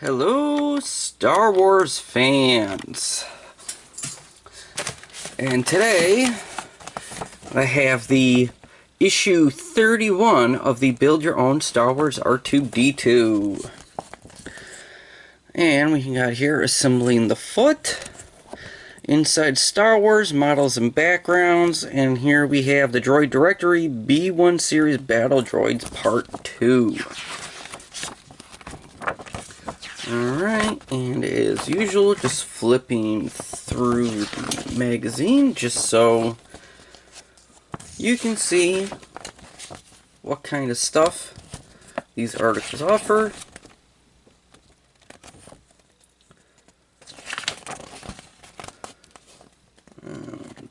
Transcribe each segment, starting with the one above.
Hello, Star Wars fans. And today, I have the issue 31 of the Build Your Own Star Wars R2D2. And we got here assembling the foot, inside Star Wars models and backgrounds, and here we have the Droid Directory B1 Series Battle Droids Part 2. Alright, and as usual, just flipping through the magazine just so you can see what kind of stuff these articles offer.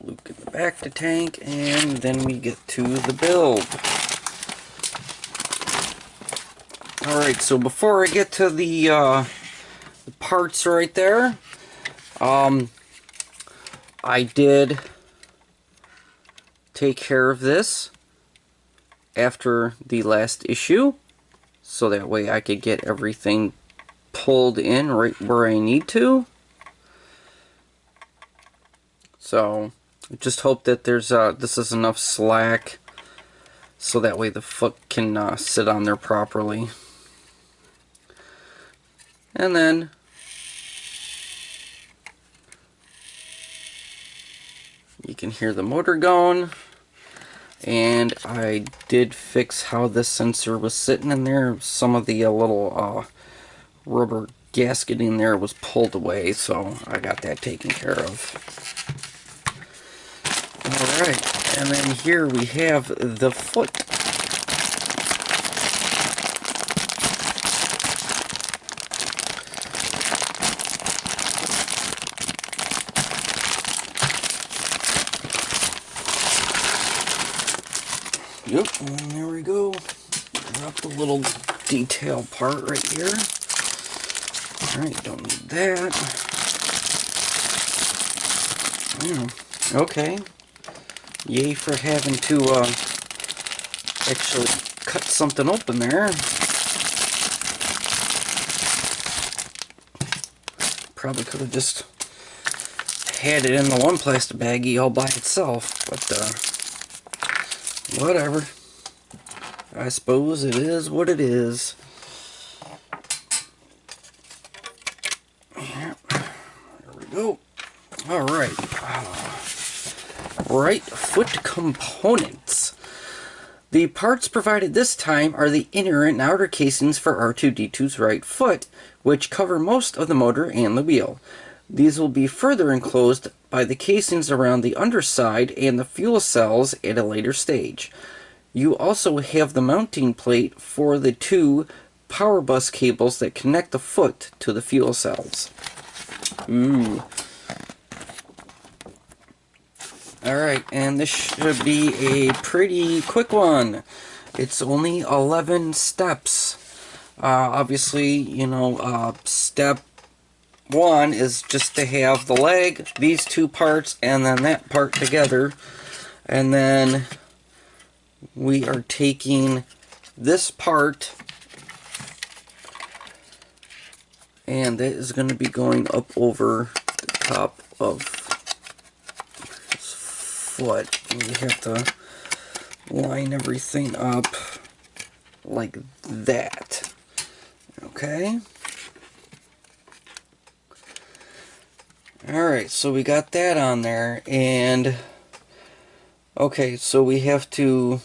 Luke in the back to tank, and then we get to the build. Alright, so before I get to the parts right there, I did take care of this after the last issue, so that way I could get everything pulled in right where I need to. So, just hope that there's this is enough slack, so that way the foot can sit on there properly. And then you can hear the motor going, and I did fix how this sensor was sitting in there. Some of the little rubber gasket in there was pulled away, so I got that taken care of. Alright, and then here we have the foot. Yep, and there we go. Drop the little detail part right here. Alright, don't need that. Okay. Yay for having to actually cut something open there. Probably could have just had it in the one plastic baggie all by itself, but whatever. I suppose it is what it is. Yep. There we go. Alright. Right foot components. The parts provided this time are the inner and outer casings for R2D2's right foot, which cover most of the motor and the wheel. These will be further enclosed by the casings around the underside and the fuel cells at a later stage. You also have the mounting plate for the two power bus cables that connect the foot to the fuel cells. Ooh. Alright, and this should be a pretty quick one. It's only 11 steps. Obviously, you know, step 1 is just to have the leg, these two parts, and then that part together. And then we are taking this part, and that is going to be going up over the top of this foot. And you have to line everything up like that. Okay? Alright, so we got that on there, and okay, so we have to,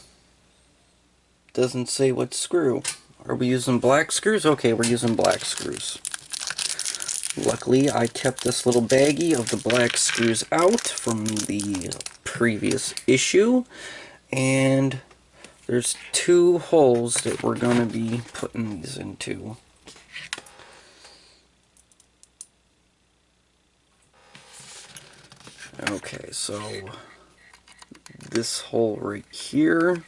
doesn't say what screw. Are we using black screws? Okay, we're using black screws. Luckily, I kept this little baggie of the black screws out from the previous issue, and there's two holes that we're going to be putting these into. Okay, so this hole right here.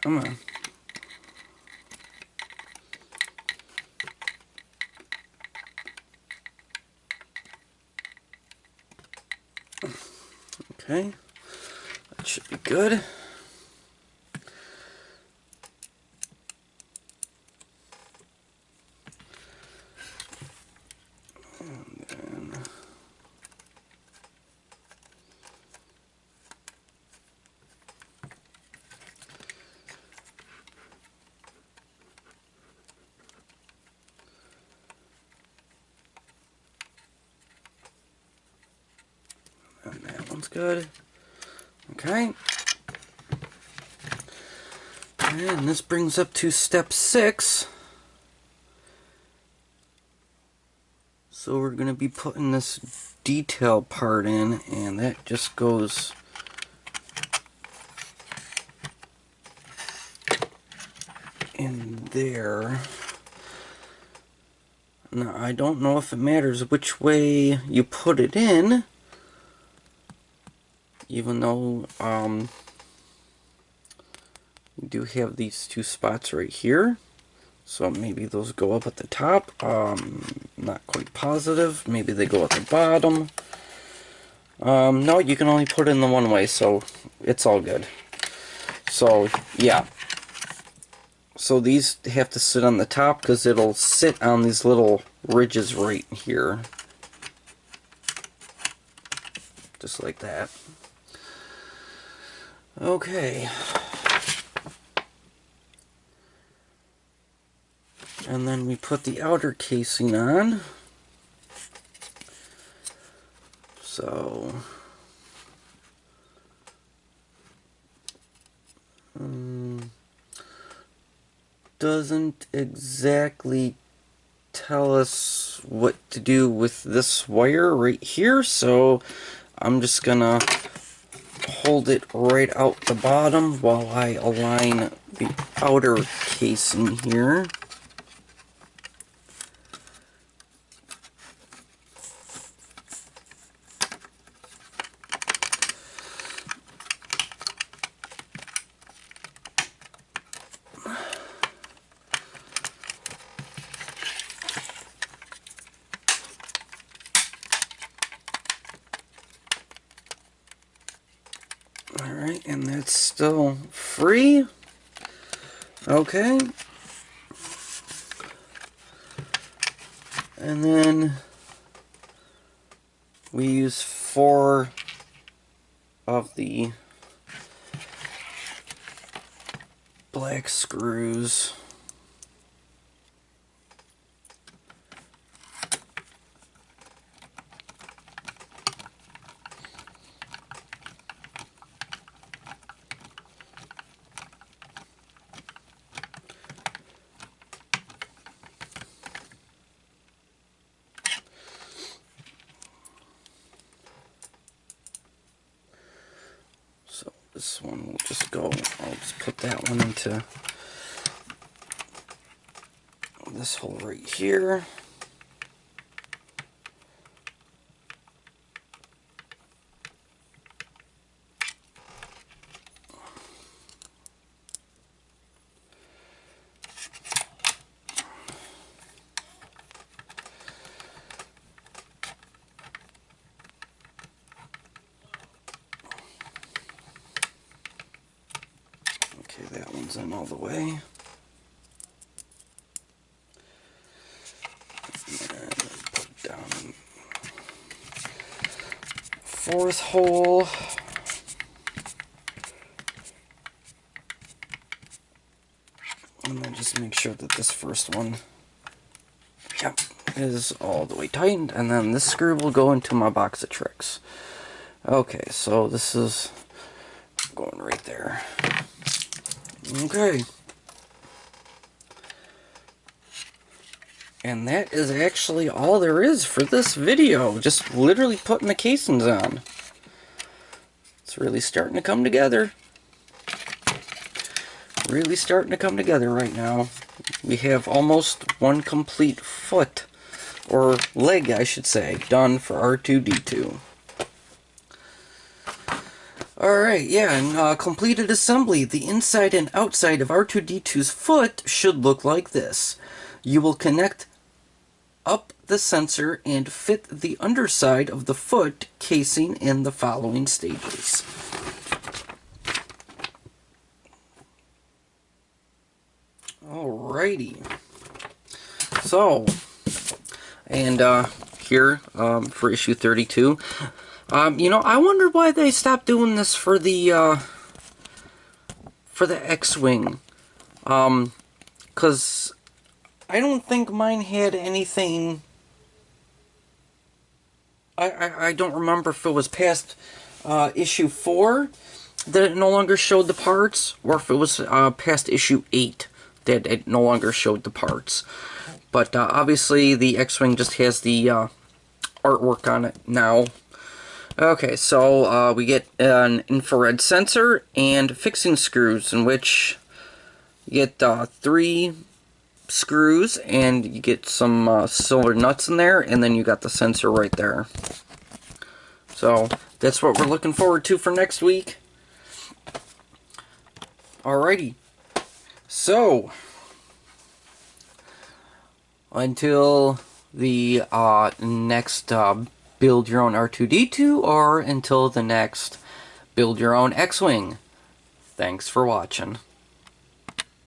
Come on. Okay. should be good. And that one's good. Okay. And this brings up to step 6. So we're going to be putting this detail part in, and that just goes in there. Now, I don't know if it matters which way you put it in, even though you do have these 2 spots right here. So maybe those go up at the top. Not quite positive. Maybe they go at the bottom. No, you can only put it in the one way, so it's all good. So, yeah. So these have to sit on the top because it'll sit on these little ridges right here. Just like that. Okay. And then we put the outer casing on. So, doesn't exactly tell us what to do with this wire right here, so I'm just gonna hold it right out the bottom while I align the outer casing here. Alright, and that's still free. Okay. And then we use 4 of the black screws. So this one will just go, I'll just put that one into this hole right here. Okay, that one's in all the way. And put down 4th hole. And then just make sure that this first one, yep, is all the way tightened. And then this screw will go into my box of tricks. Okay, so this is going right there. Okay. And that is actually all there is for this video. Just literally putting the casings on. It's really starting to come together. Really starting to come together right now. We have almost 1 complete foot, or leg I should say, done for R2D2. Alright, yeah, and completed assembly. The inside and outside of R2D2's foot should look like this. You will connect up the sensor and fit the underside of the foot casing in the following stages. Alrighty. So, and here for issue 32. You know, I wonder why they stopped doing this for the X-Wing. 'Cause I don't think mine had anything. I don't remember if it was past issue 4 that it no longer showed the parts, or if it was past issue 8 that it no longer showed the parts. But obviously the X-Wing just has the artwork on it now. Okay, so we get an infrared sensor and fixing screws, in which you get 3 screws, and you get some silver nuts in there, and then you got the sensor right there. So that's what we're looking forward to for next week. Alrighty. So until the next build your own R2D2, or until the next build your own X-Wing. Thanks for watching.